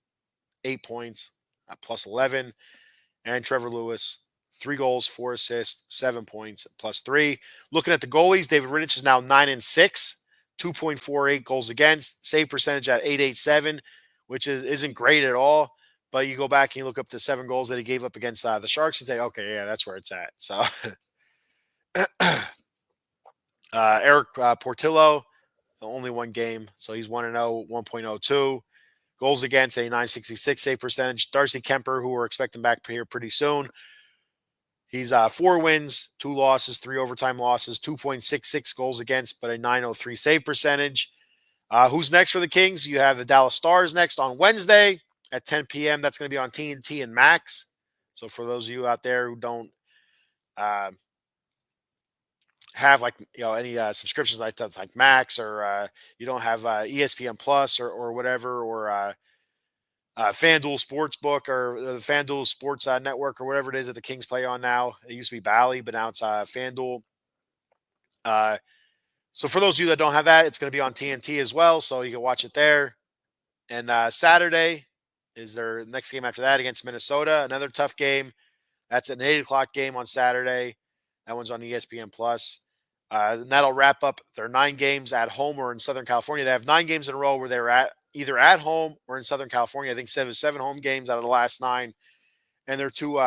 8 points, plus 11. And Trevor Lewis, 3 goals, 4 assists, 7 points, plus 3. Looking at the goalies, David Rittich is now 9-6, 2.48 goals against, save percentage at 887, which isn't great at all. But you go back and you look up the 7 goals that he gave up against the Sharks and say, okay, yeah, that's where it's at. So Erik Portillo, only 1 game, so he's 1-0, 1.02. Goals against, a 966 save percentage. Darcy Kemper, who we're expecting back here pretty soon, he's 4 wins, 2 losses, 3 overtime losses, 2.66 goals against, but a 903 save percentage. Who's next for the Kings? You have the Dallas Stars next on Wednesday at 10 p.m. That's going to be on TNT and Max. So for those of you out there who don't uh, have any subscriptions like Max, or you don't have ESPN Plus or whatever, or FanDuel Sportsbook, or the FanDuel Sports Network, or whatever it is that the Kings play on now. It used to be Bally, but now it's FanDuel. Uh, so for those of you that don't have that, it's going to be on TNT as well, so you can watch it there. And Saturday is their next game after that against Minnesota. Another tough game. That's an 8 o'clock game on Saturday. That one's on ESPN Plus. And that'll wrap up their 9 games at home or in Southern California. They have 9 games in a row where they were either at home or in Southern California. I think seven home games out of the last 9. And their two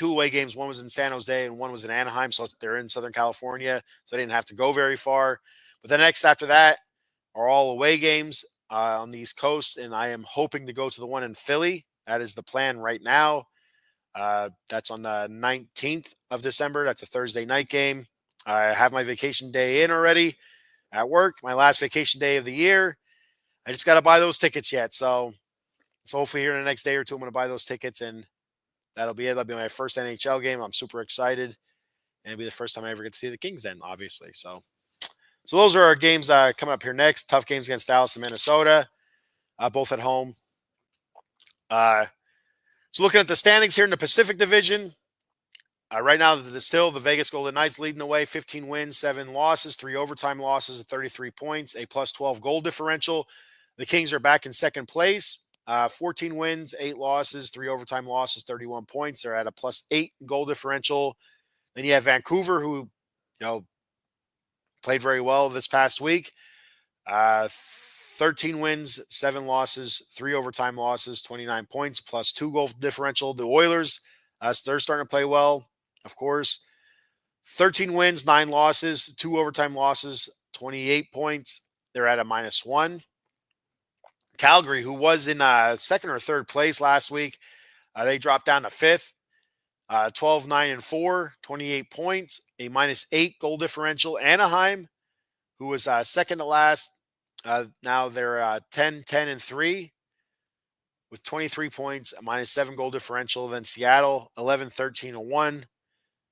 away games. One was in San Jose and one was in Anaheim. So they're in Southern California. So they didn't have to go very far. But the next after that are all away games on the East Coast. And I am hoping to go to the one in Philly. That is the plan right now. That's on the 19th of December. That's a Thursday night game. I have my vacation day in already at work, my last vacation day of the year. I just got to buy those tickets yet. So hopefully here in the next day or two, I'm going to buy those tickets, and that'll be it. That'll be my first NHL game. I'm super excited. And it'll be the first time I ever get to see the Kings then, obviously. So those are our games coming up here next. Tough games against Dallas and Minnesota, both at home. So looking at the standings here in the Pacific Division, right now still the Vegas Golden Knights leading the way, 15 wins, 7 losses, 3 overtime losses, 33 points, a plus 12 goal differential. The Kings are back in second place, 14 wins, 8 losses, 3 overtime losses, 31 points. They're at a plus 8 goal differential. Then you have Vancouver, who played very well this past week. 13 wins, 7 losses, 3 overtime losses, 29 points, plus 2 goal differential. The Oilers, they're starting to play well, of course. 13 wins, 9 losses, 2 overtime losses, 28 points. They're at a -1. Calgary, who was in second or third place last week, they dropped down to 5th. 12, 9, and 4, 28 points, a -8 goal differential. Anaheim, who was second to last, now they're 10, 10, and 3 with 23 points, a -7 goal differential. Then Seattle, 11, 13, and 1,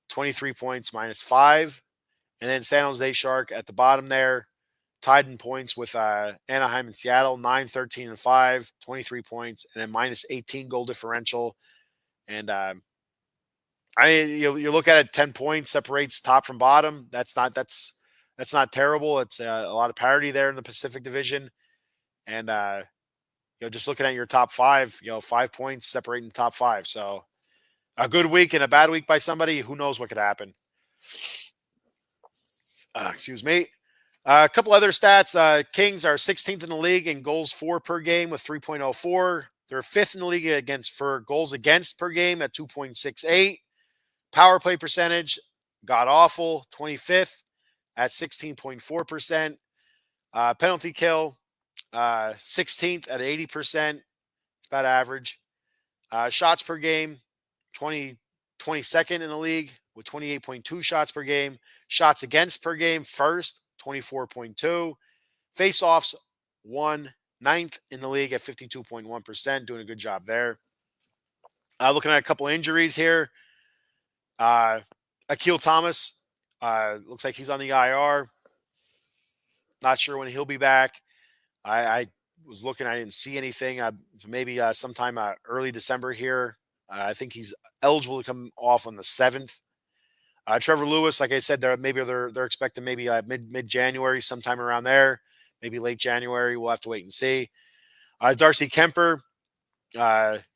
23 points, -5. And then San Jose Shark at the bottom there, tied in points with Anaheim and Seattle, 9, 13, and 5, 23 points, and a -18 goal differential. And you look at it, 10 points separates top from bottom. That's not terrible. It's a lot of parity there in the Pacific Division. And just looking at your top 5, 5 points separating the top 5. So a good week and a bad week by somebody, who knows what could happen. Excuse me. A couple other stats. Kings are 16th in the league in goals for per game with 3.04. They're 5th in the league for goals against per game at 2.68. Power play percentage, god awful, 25th at 16.4%. Penalty kill, 16th at 80%. It's about average. Shots per game, 22nd in the league with 28.2 shots per game. Shots against per game, first, 24.2. Face-offs, 9th in the league at 52.1%. Doing a good job there. Looking at a couple injuries here. Akil Thomas, looks like he's on the IR. Not sure when he'll be back. I was looking, I didn't see anything. So maybe sometime early December here. I think he's eligible to come off on the 7th. Trevor Lewis, like I said, they're expecting maybe mid January, sometime around there. Maybe late January. We'll have to wait and see. Darcy Kemper,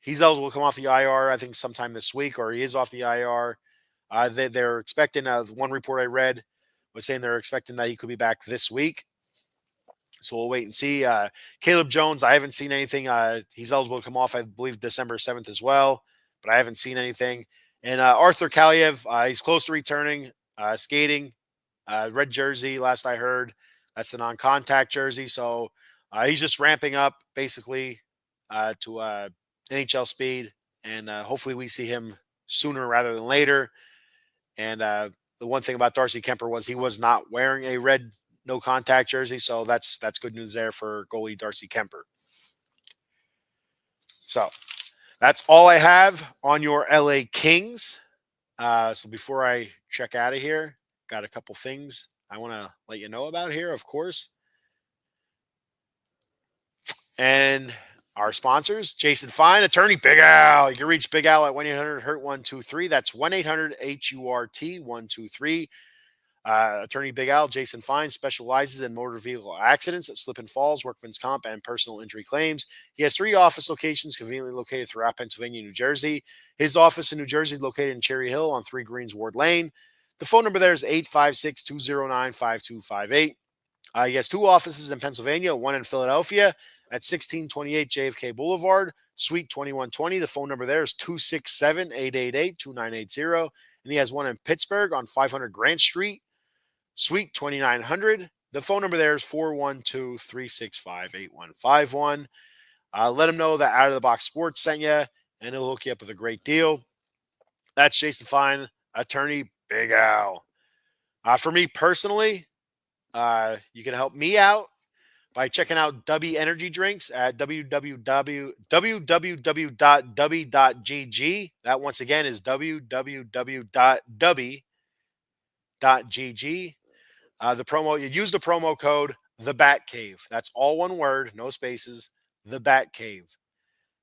he's eligible to come off the IR, I think sometime this week, or he is off the IR. They're expecting, one report I read was saying they're expecting that he could be back this week. So we'll wait and see. Caleb Jones, I haven't seen anything. He's eligible to come off, I believe, December 7th as well, but I haven't seen anything. And Arthur Kaliev, he's close to returning, skating, red jersey, last I heard. That's the non-contact jersey. So he's just ramping up, basically, to NHL speed. And hopefully we see him sooner rather than later. And the one thing about Darcy Kemper was he was not wearing a red no contact jersey. So that's good news there for goalie Darcy Kemper. So that's all I have on your LA Kings. So before I check out of here, got a couple things I want to let you know about here, of course. And our sponsors, Jason Fine, attorney Big Al. You can reach Big Al at 1-800-HURT-123. That's 1-800-HURT-123. Attorney Big Al, Jason Fine, specializes in motor vehicle accidents, slip and falls, workman's comp, and personal injury claims. He has 3 office locations conveniently located throughout Pennsylvania and New Jersey. His office in New Jersey is located in Cherry Hill on 3 Greensward Lane. The phone number there is 856-209-5258. He has 2 offices in Pennsylvania, one in Philadelphia at 1628 JFK Boulevard, Suite 2120. The phone number there is 267-888-2980. And he has one in Pittsburgh on 500 Grant Street, Suite 2900. The phone number there is 412-365-8151. Let him know that Out of the Box Sports sent you, and he'll hook you up with a great deal. That's Jason Fine, attorney Big Al. For me personally, you can help me out by checking out W Energy Drinks at www.w.gg. That once again is www.w.gg. You use the promo code The Bat Cave. That's all one word, no spaces. The Bat Cave.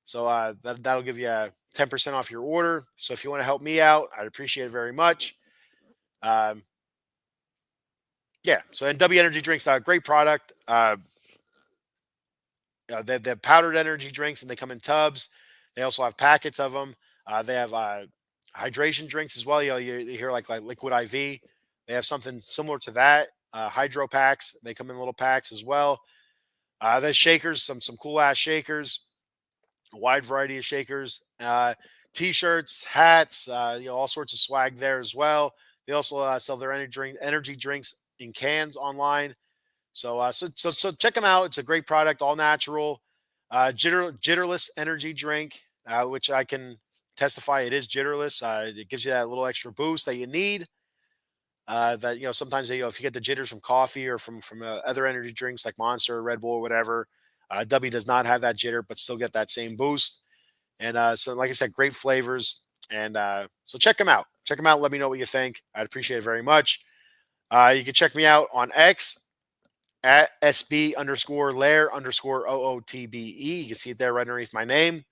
So that'll give you 10% off your order. So if you want to help me out, I'd appreciate it very much. Yeah. So and W Energy Drinks, great product. They have powdered energy drinks, and they come in tubs. They also have packets of them. They have hydration drinks as well. You hear like Liquid IV. They have something similar to that. Hydro packs. They come in little packs as well. There's shakers, some cool ass shakers, a wide variety of shakers, t-shirts, hats, all sorts of swag there as well. They also sell their energy drinks in cans online. So check them out. It's a great product, all natural, jitterless energy drink, which I can testify it is jitterless. It gives you that little extra boost that you need. That sometimes if you get the jitters from coffee or from other energy drinks like Monster, or Red Bull, or whatever, W does not have that jitter, but still get that same boost. And so, like I said, great flavors. And so check them out. Check them out. Let me know what you think. I'd appreciate it very much. You can check me out on X at SB_Lair_OOTBE. You can see it there right underneath my name.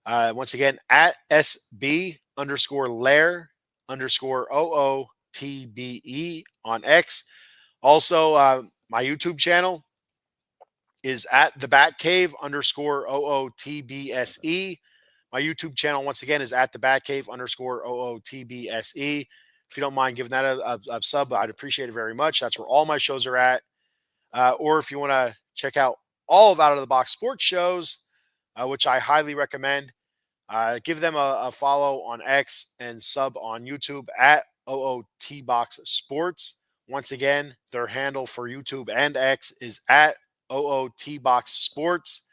Once again, at SB_Lair_OOTBE on X. Also, my YouTube channel is at the Batcave_OOTBSE. My YouTube channel, once again, is at the Batcave_OOTBSE. If you don't mind giving that a sub, I'd appreciate it very much. That's where all my shows are at. Or if you want to check out all of Out of the Box sports shows, which I highly recommend, give them a follow on X and sub on YouTube at OOTBox Sports. Once again, their handle for YouTube and X is at OOTBox Sports.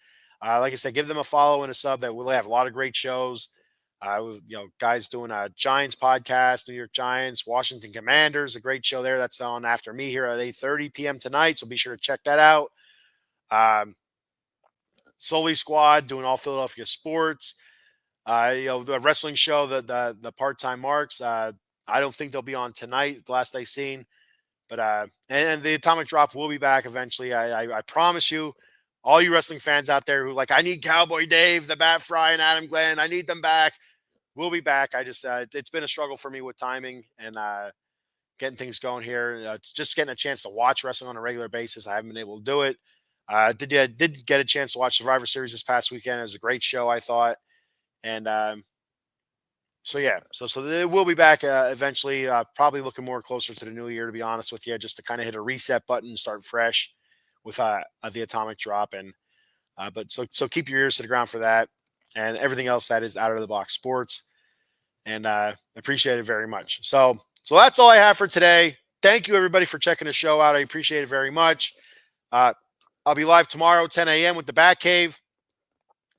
Like I said, give them a follow and a sub. That we'll have a lot of great shows. Guys doing a Giants podcast, New York Giants, Washington Commanders, a great show there. That's on after me here at 8:30 p.m. tonight. So be sure to check that out. Sully Squad doing all Philadelphia sports. The wrestling show, the part-time marks. I don't think they'll be on tonight. The last I seen, but and the Atomic Drop will be back eventually. I promise you. All you wrestling fans out there who I need Cowboy Dave, the Bat Fry, and Adam Glenn. I need them back. We'll be back. I just it's been a struggle for me with timing and getting things going here. It's just getting a chance to watch wrestling on a regular basis. I haven't been able to do it. Did get a chance to watch Survivor Series this past weekend. It was a great show, I thought. And so it will be back eventually. Probably looking more closer to the new year, to be honest with you, just to kind of hit a reset button and start fresh with the Atomic Drop. And but keep your ears to the ground for that and everything else that is Out of the Box Sports. And appreciate it very much. So that's all I have for today. Thank you, everybody, for checking the show out. I appreciate it very much. I'll be live tomorrow, 10 a.m. with the Batcave,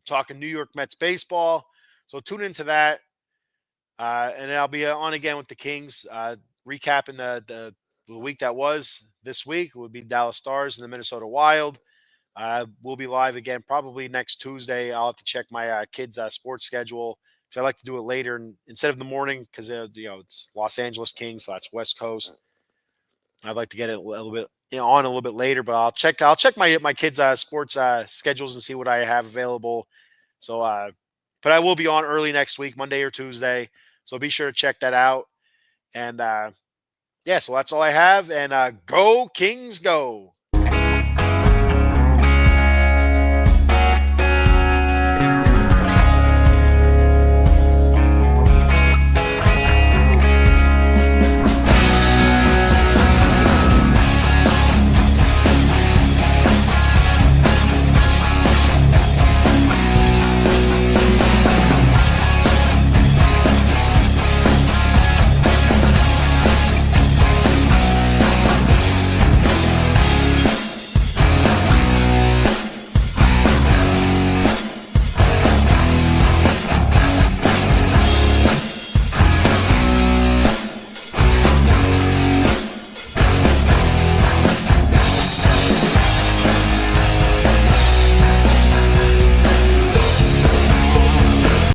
talking New York Mets baseball. So tune into that. And I'll be on again with the Kings, recapping the the week that was this week would be Dallas Stars and the Minnesota Wild. We'll be live again probably next Tuesday. I'll have to check my kids' sports schedule because I like to do it later instead of the morning because it's Los Angeles Kings, so that's West Coast. I'd like to get it a little bit on a little bit later, but I'll check my kids' sports schedules and see what I have available. So, but I will be on early next week, Monday or Tuesday. So be sure to check that out. And yeah, so that's all I have. And go Kings, go!